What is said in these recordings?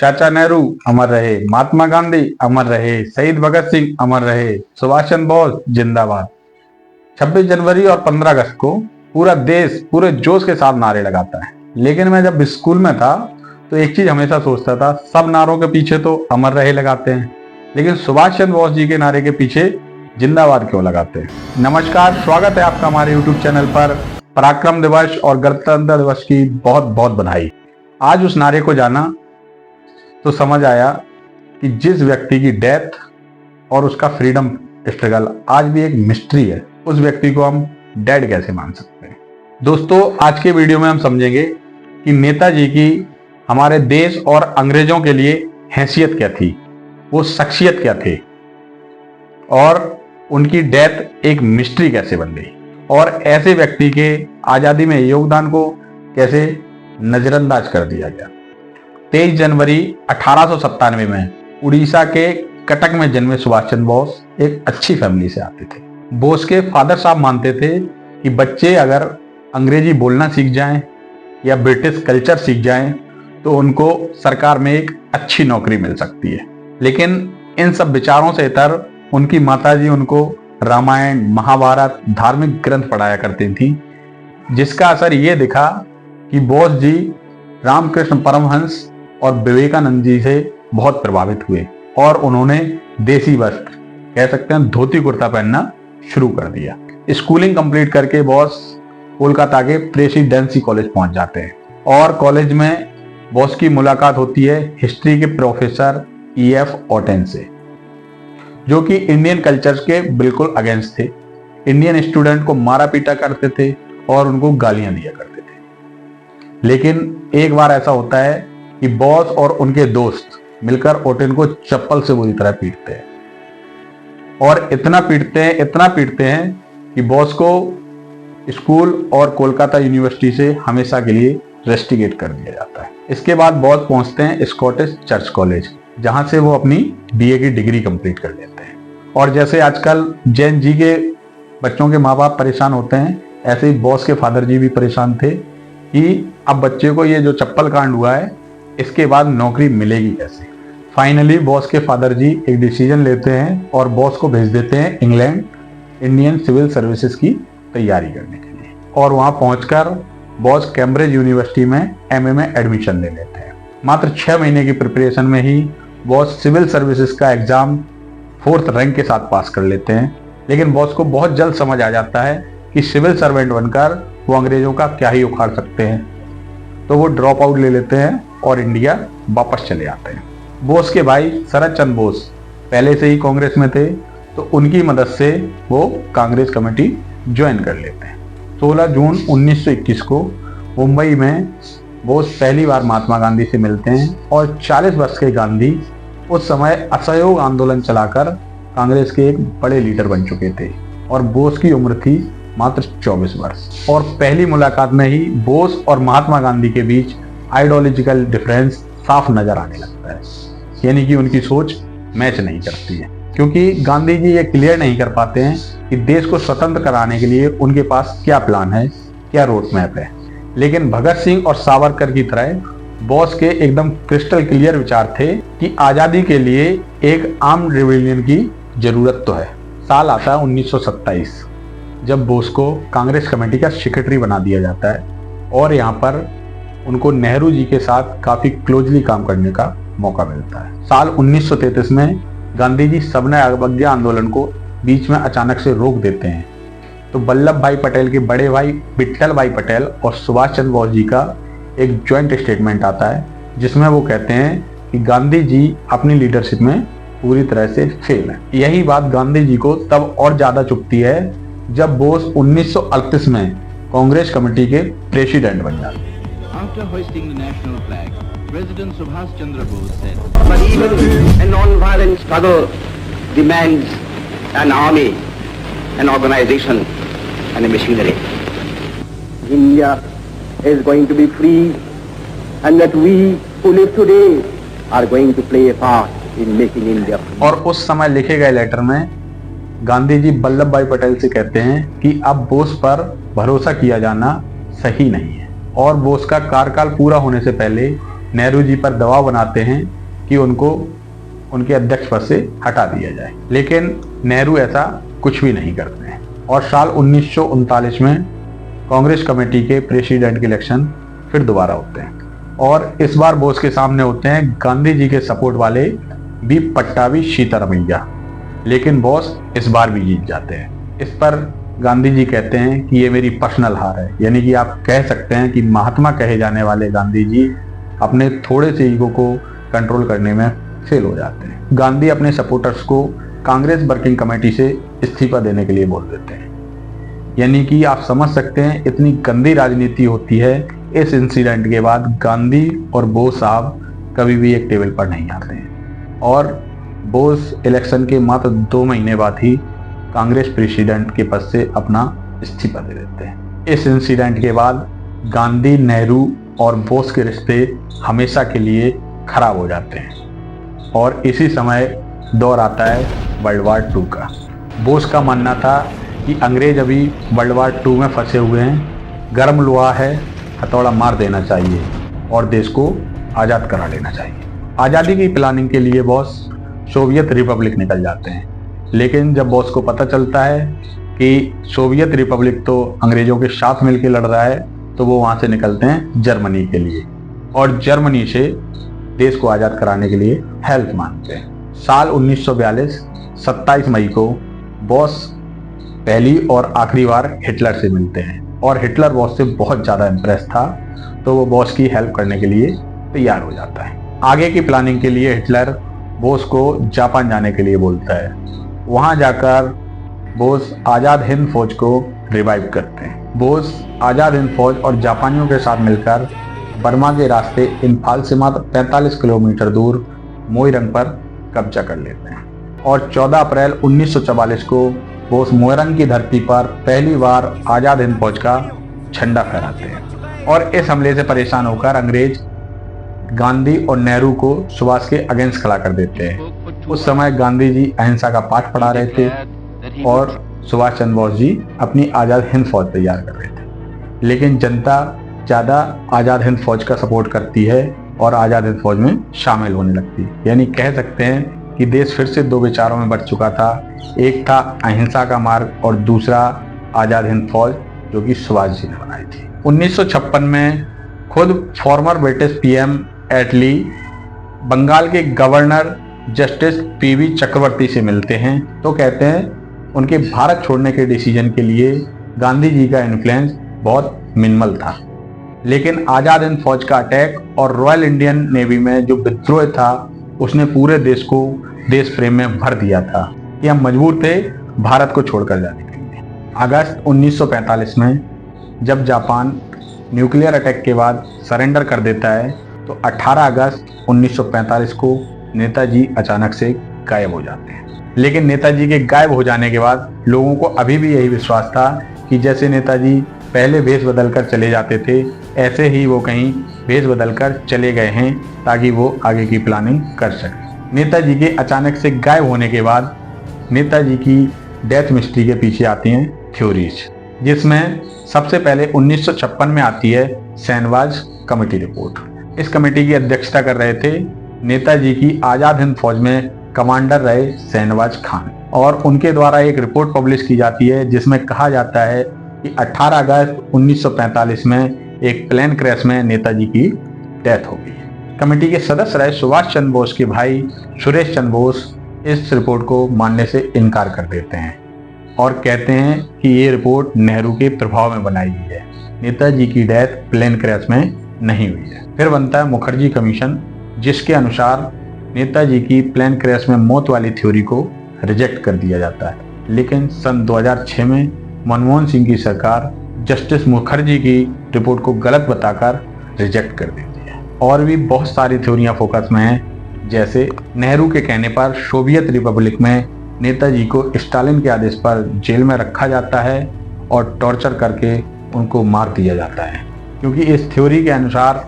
चाचा नेहरू अमर रहे, महात्मा गांधी अमर रहे, शहीद भगत सिंह अमर रहे, सुभाष चंद्र बोस जिंदाबाद। 26 जनवरी और 15 अगस्त को पूरा देश पूरे जोश के साथ नारे लगाता है। लेकिन मैं जब स्कूल में था तो एक चीज हमेशा सोचता था, सब नारों के पीछे तो अमर रहे लगाते हैं, लेकिन सुभाष चंद्र बोस जी के नारे के पीछे जिंदाबाद क्यों लगाते हैं। नमस्कार, स्वागत है आपका हमारे यूट्यूब चैनल पर। पराक्रम दिवस और गणतंत्र दिवस की बहुत बहुत बधाई। आज उस नारे को जाना तो समझ आया कि जिस व्यक्ति की डेथ और उसका फ्रीडम स्ट्रगल आज भी एक मिस्ट्री है, उस व्यक्ति को हम डेड कैसे मान सकते हैं। दोस्तों, आज के वीडियो में हम समझेंगे कि नेताजी की हमारे देश और अंग्रेजों के लिए हैसियत क्या थी, वो शख्सियत क्या थे, और उनकी डेथ एक मिस्ट्री कैसे बन गई, और ऐसे व्यक्ति के आजादी में योगदान को कैसे नजरअंदाज कर दिया गया। 23 जनवरी 1897 में उड़ीसा के कटक में जन्मे सुभाष चंद्र बोस एक अच्छी फैमिली से आते थे। बोस के फादर साहब मानते थे कि बच्चे अगर अंग्रेजी बोलना सीख जाएं या ब्रिटिश कल्चर सीख जाएं तो उनको सरकार में एक अच्छी नौकरी मिल सकती है। लेकिन इन सब विचारों से इतर उनकी माताजी उनको रामायण, महाभारत, धार्मिक ग्रंथ पढ़ाया करती थी, जिसका असर ये दिखा कि बोस जी रामकृष्ण परमहंस और विवेकानंद जी से बहुत प्रभावित हुए और उन्होंने देसी वस्त्र, कह सकते हैं धोती कुर्ता पहनना शुरू कर दिया। स्कूलिंग कंप्लीट करके बॉस कोलकाता के प्रेसिडेंसी कॉलेज पहुंच जाते हैं और कॉलेज में बॉस की मुलाकात होती है हिस्ट्री के प्रोफेसर E.F. ऑटेन से, जो कि इंडियन कल्चर के बिल्कुल अगेंस्ट थे। इंडियन स्टूडेंट को मारा पीटा करते थे और उनको गालियां दिया करते थे। लेकिन एक बार ऐसा होता है कि बॉस और उनके दोस्त मिलकर ओटेन को चप्पल से बुरी तरह पीटते हैं, और इतना पीटते हैं कि बॉस को स्कूल और कोलकाता यूनिवर्सिटी से हमेशा के लिए रेस्टिकेट कर दिया जाता है। इसके बाद बॉस पहुंचते हैं स्कॉटिश चर्च कॉलेज, जहां से वो अपनी BA की डिग्री कंप्लीट कर लेते हैं। और जैसे आजकल जैन जी के बच्चों के माँ बाप परेशान होते हैं, ऐसे ही बॉस के फादर जी भी परेशान थे कि अब बच्चे को ये जो चप्पल कांड हुआ है, इसके बाद नौकरी मिलेगी कैसे। फाइनली बॉस के फादर जी एक डिसीजन लेते हैं और बॉस को भेज देते हैं इंग्लैंड इंडियन सिविल सर्विसेज की तैयारी करने के लिए। और वहां पहुंचकर बॉस कैम्ब्रिज यूनिवर्सिटी में MA में एडमिशन ले लेते हैं। मात्र 6 महीने की प्रिपरेशन में ही बॉस सिविल सर्विसेज का एग्जाम 4th रैंक के साथ पास कर लेते हैं। लेकिन बॉस को बहुत जल्द समझ आ जाता है कि सिविल सर्वेंट बनकर वो अंग्रेजों का क्या ही उखाड़ सकते हैं, तो वो ड्रॉप आउट ले लेते हैं और इंडिया वापस चले आते हैं। बोस के भाई शरद चंद्र बोस पहले से ही कांग्रेस में थे, तो उनकी मदद से वो कांग्रेस कमेटी ज्वाइन कर लेते हैं। 16 जून 1921 को मुंबई में बोस पहली बार महात्मा गांधी से मिलते हैं, और 40 वर्ष के गांधी उस समय असहयोग आंदोलन चलाकर कांग्रेस के एक बड़े लीडर बन चुके थे, और बोस की उम्र थी मात्र 24 वर्ष। और पहली मुलाकात में ही बोस और महात्मा गांधी के बीच आइडियोलॉजिकल डिफरेंस साफ नजर आने लगता है, यानी कि उनकी सोच मैच नहीं करती है, क्योंकि गांधी जी ये क्लियर नहीं कर पाते हैं कि देश को स्वतंत्र कराने के लिए उनके पास क्या प्लान है, क्या रोड मैप है। लेकिन भगत सिंह और सावरकर की तरह बॉस के एकदम क्रिस्टल क्लियर विचार थे कि आजादी के लिए एक आर्म्ड रिबेलियन की जरूरत तो है। साल आता है 1927, जब बोस को कांग्रेस कमेटी का सेक्रेटरी बना दिया जाता है, और यहाँ पर उनको नेहरू जी के साथ काफी क्लोजली काम करने का मौका मिलता है। साल 1933 में गांधी जी सविनय अवज्ञा आंदोलन को बीच में अचानक से रोक देते हैं, तो वल्लभ भाई पटेल के बड़े भाई विट्ठल भाई पटेल और सुभाष चंद्र बोस जी का एक ज्वाइंट स्टेटमेंट आता है, जिसमें वो कहते हैं कि गांधी जी अपनी लीडरशिप में पूरी तरह से फेल है। यही बात गांधी जी को तब और ज्यादा चुभती है जब बोस 1938 में कांग्रेस कमेटी के प्रेसिडेंट बन जाते हैं। After hoisting the national flag, President Subhash Chandra Bose said, "But even a non-violent struggle demands an army, an organization, and a machinery. India is going to be free, and that we who live today are going to play a part in making India free." और उस समय लिखे गए letter में गांधी जी वल्लभ भाई पटेल से कहते हैं कि अब बोस पर भरोसा किया जाना सही नहीं है, और बोस का कार्यकाल पूरा होने से पहले नेहरू जी पर दबाव बनाते हैं कि उनको उनके अध्यक्ष पद से हटा दिया जाए, लेकिन नेहरू ऐसा कुछ भी नहीं करते हैं। और साल 1939 में कांग्रेस कमेटी के प्रेसिडेंट के इलेक्शन फिर दोबारा होते हैं और इस बार बोस के सामने होते हैं गांधी जी के सपोर्ट वाले बी पट्टाभी सीतारामैया, लेकिन बोस इस बार भी जीत जाते हैं। इस पर गांधी जी कहते हैं कि ये मेरी पर्सनल हार है, यानी कि आप कह सकते हैं कि महात्मा कहे जाने वाले गांधी जी अपने थोड़े से ईगो को कंट्रोल करने में फेल हो जाते हैं। गांधी अपने सपोर्टर्स को कांग्रेस वर्किंग कमेटी से इस्तीफा देने के लिए बोल देते हैं, यानी कि आप समझ सकते हैं इतनी गंदी राजनीति होती है। इस इंसिडेंट के बाद गांधी और बोस साहब कभी भी एक टेबल पर नहीं आते हैं और बोस इलेक्शन के मात्र 2 महीने बाद ही कांग्रेस प्रेसिडेंट के पद से अपना इस्तीफा दे देते हैं। इस इंसिडेंट के बाद गांधी, नेहरू और बोस के रिश्ते हमेशा के लिए खराब हो जाते हैं और इसी समय दौर आता है वर्ल्ड वार 2 का। बोस का मानना था कि अंग्रेज अभी वर्ल्ड वार 2 में फंसे हुए हैं, गर्म लोहा है, हथौड़ा मार देना चाहिए और देश को आज़ाद करा लेना चाहिए। आज़ादी की प्लानिंग के लिए बॉस सोवियत रिपब्लिक निकल जाते हैं, लेकिन जब बॉस को पता चलता है कि सोवियत रिपब्लिक तो अंग्रेजों के साथ मिलकर लड़ रहा है, तो वो वहाँ से निकलते हैं जर्मनी के लिए और जर्मनी से देश को आज़ाद कराने के लिए हेल्प मांगते हैं। साल 1942 27 मई को बॉस पहली और आखिरी बार हिटलर से मिलते हैं और हिटलर बॉस से बहुत ज़्यादा इम्प्रेस था, तो वो बॉस की हेल्प करने के लिए तैयार हो जाता है। आगे की प्लानिंग के लिए हिटलर बोस को जापान जाने के लिए बोलता है। वहाँ जाकर बोस आज़ाद हिंद फौज को रिवाइव करते हैं। बोस आज़ाद हिंद फौज और जापानियों के साथ मिलकर बर्मा के रास्ते इम्फाल से मात्र 45 किलोमीटर दूर मोइरंग पर कब्जा कर लेते हैं और 14 अप्रैल 1944 को बोस मोइरंग की धरती पर पहली बार आज़ाद हिंद फौज का झंडा फहराते हैं और इस हमले से परेशान होकर अंग्रेज गांधी और नेहरू को सुभाष के अगेंस्ट खड़ा कर देते हैं। उस समय गांधी जी अहिंसा का पाठ पढ़ा रहे थे और सुभाष चंद्र बोस जी अपनी आज़ाद हिंद फौज तैयार कर रहे थे, लेकिन जनता ज़्यादा आज़ाद हिंद फौज का सपोर्ट करती है और आज़ाद हिंद फौज में शामिल होने लगती है। यानी कह सकते हैं कि देश फिर से 2 विचारों में बढ़ चुका था, एक था अहिंसा का मार्ग और दूसरा आज़ाद हिंद फौज जो कि सुभाष जी ने बनाई थी। 1956 में खुद फॉर्मर ब्रिटिश पीएम एटली बंगाल के गवर्नर जस्टिस पीवी चक्रवर्ती से मिलते हैं, तो कहते हैं उनके भारत छोड़ने के डिसीजन के लिए गांधी जी का इन्फ्लुएंस बहुत मिनिमल था, लेकिन आज़ाद हिंद फौज का अटैक और रॉयल इंडियन नेवी में जो विद्रोह था उसने पूरे देश को देश प्रेम में भर दिया था कि हम मजबूर थे भारत को छोड़कर जाने के लिए। अगस्त 1945 में जब जापान न्यूक्लियर अटैक के बाद सरेंडर कर देता है, तो 18 अगस्त 1945 को नेताजी अचानक से गायब हो जाते हैं। लेकिन नेताजी के गायब हो जाने के बाद लोगों को अभी भी यही विश्वास था कि जैसे नेताजी पहले भेष बदलकर चले जाते थे, ऐसे ही वो कहीं भेष बदलकर चले गए हैं ताकि वो आगे की प्लानिंग कर सकें। नेताजी के अचानक से गायब होने के बाद नेताजी की डेथ मिस्ट्री के पीछे आती हैं थ्योरीज, जिसमें सबसे पहले 1956 में आती है सैनवाज कमेटी रिपोर्ट। इस कमेटी की अध्यक्षता कर रहे थे नेताजी की आज़ाद हिंद फौज में कमांडर रहे सैनवाज खान और उनके द्वारा एक रिपोर्ट पब्लिश की जाती है जिसमें कहा जाता है कि 18 अगस्त 1945 में एक प्लेन क्रैश में नेताजी की डेथ हो गई। कमेटी के सदस्य रहे सुभाष चंद्र बोस के भाई सुरेश चंद्र बोस इस रिपोर्ट को मानने से इनकार कर देते हैं और कहते हैं कि ये रिपोर्ट नेहरू के प्रभाव में बनाई गई है, नेताजी की डेथ प्लेन क्रैश में नहीं हुई है। फिर बनता है मुखर्जी कमीशन, जिसके अनुसार नेताजी की प्लेन क्रैश में मौत वाली थ्योरी को रिजेक्ट कर दिया जाता है, लेकिन सन 2006 में मनमोहन सिंह की सरकार जस्टिस मुखर्जी की रिपोर्ट को गलत बताकर रिजेक्ट कर देती है। और भी बहुत सारी थ्योरियां फोकस में हैं, जैसे नेहरू के कहने पर सोवियत रिपब्लिक में नेताजी को स्टालिन के आदेश पर जेल में रखा जाता है और टॉर्चर करके उनको मार दिया जाता है, क्योंकि इस थ्योरी के अनुसार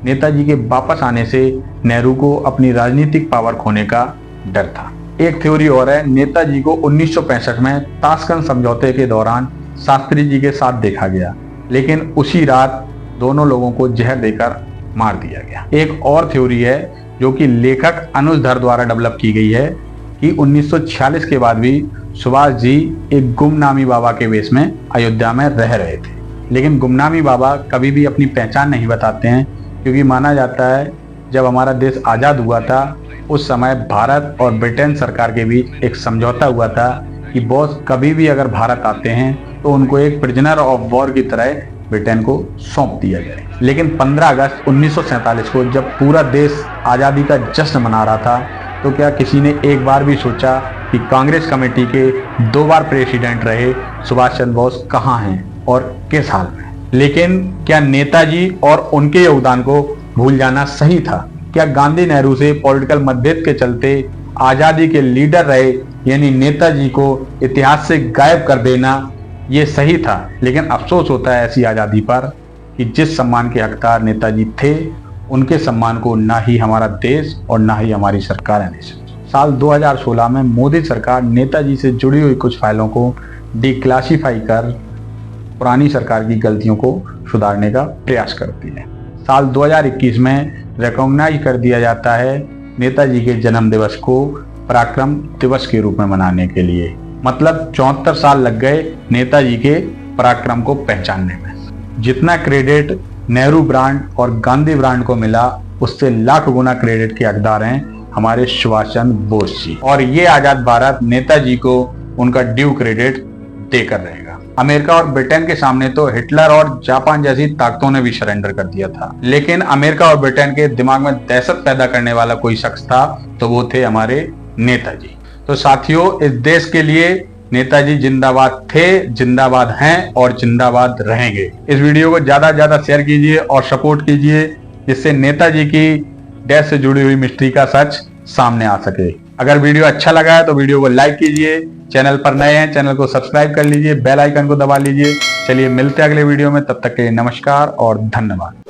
नेताजी के वापस आने से नेहरू को अपनी राजनीतिक पावर खोने का डर था। एक थ्योरी और है, नेताजी को 1965 में ताशकंद समझौते के दौरान शास्त्री जी के साथ देखा गया, लेकिन उसी रात दोनों लोगों को जहर देकर मार दिया गया। एक और थ्योरी है जो कि लेखक अनुज धर द्वारा डेवलप की गई है कि 1946 के बाद भी सुभाष जी एक गुमनामी बाबा के वेश में अयोध्या में रह रहे थे। लेकिन गुमनामी बाबा कभी भी अपनी पहचान नहीं बताते हैं, क्योंकि माना जाता है जब हमारा देश आज़ाद हुआ था उस समय भारत और ब्रिटेन सरकार के बीच एक समझौता हुआ था कि बॉस कभी भी अगर भारत आते हैं तो उनको एक प्रिजनर ऑफ वॉर की तरह ब्रिटेन को सौंप दिया जाए। लेकिन 15 अगस्त 1947 को जब पूरा देश आज़ादी का जश्न मना रहा था तो क्या किसी ने एक बार भी सोचा कि कांग्रेस कमेटी के 2 बार प्रेसिडेंट रहे सुभाष चंद्र बोस कहाँ हैं और किस हाल में? लेकिन क्या नेताजी और उनके योगदान को भूल जाना सही था? क्या गांधी नेहरू से पॉलिटिकल मतभेद के चलते आजादी के लीडर रहे यानी नेताजी को इतिहास से गायब कर देना ये सही था? लेकिन अफसोस होता है ऐसी आजादी पर कि जिस सम्मान के हकदार नेताजी थे उनके सम्मान को ना ही हमारा देश और ना ही हमारी सरकार ने। साल 2016 में मोदी सरकार नेताजी से जुड़ी हुई कुछ फाइलों को डिक्लासिफाई कर पुरानी सरकार की गलतियों को सुधारने का प्रयास करती है। साल 2021 में रिकॉग्नाइज कर दिया जाता है नेताजी के जन्म दिवस को पराक्रम दिवस के रूप में मनाने के लिए। मतलब 74 साल लग गए नेताजी के पराक्रम को पहचानने में। जितना क्रेडिट नेहरू ब्रांड और गांधी ब्रांड को मिला उससे लाख गुना क्रेडिट के हकदार हैं हमारे सुभाष चंद्र बोस जी, और ये आजाद भारत नेताजी को उनका ड्यू क्रेडिट देकर रहेगा। अमेरिका और ब्रिटेन के सामने तो हिटलर और जापान जैसी ताकतों ने भी सरेंडर कर दिया था, लेकिन अमेरिका और ब्रिटेन के दिमाग में दहशत पैदा करने वाला कोई शख्स था तो वो थे हमारे नेताजी। तो साथियों, इस देश के लिए नेताजी जिंदाबाद थे, जिंदाबाद हैं और जिंदाबाद रहेंगे। इस वीडियो को ज्यादा से ज्यादा शेयर कीजिए और सपोर्ट कीजिए जिससे नेताजी की डेथ से जुड़ी हुई मिस्ट्री का सच सामने आ सके। अगर वीडियो अच्छा लगा है तो वीडियो को लाइक कीजिए, चैनल पर नए हैं चैनल को सब्सक्राइब कर लीजिए, बेल आइकन को दबा लीजिए। चलिए मिलते हैं अगले वीडियो में, तब तक के लिए नमस्कार और धन्यवाद।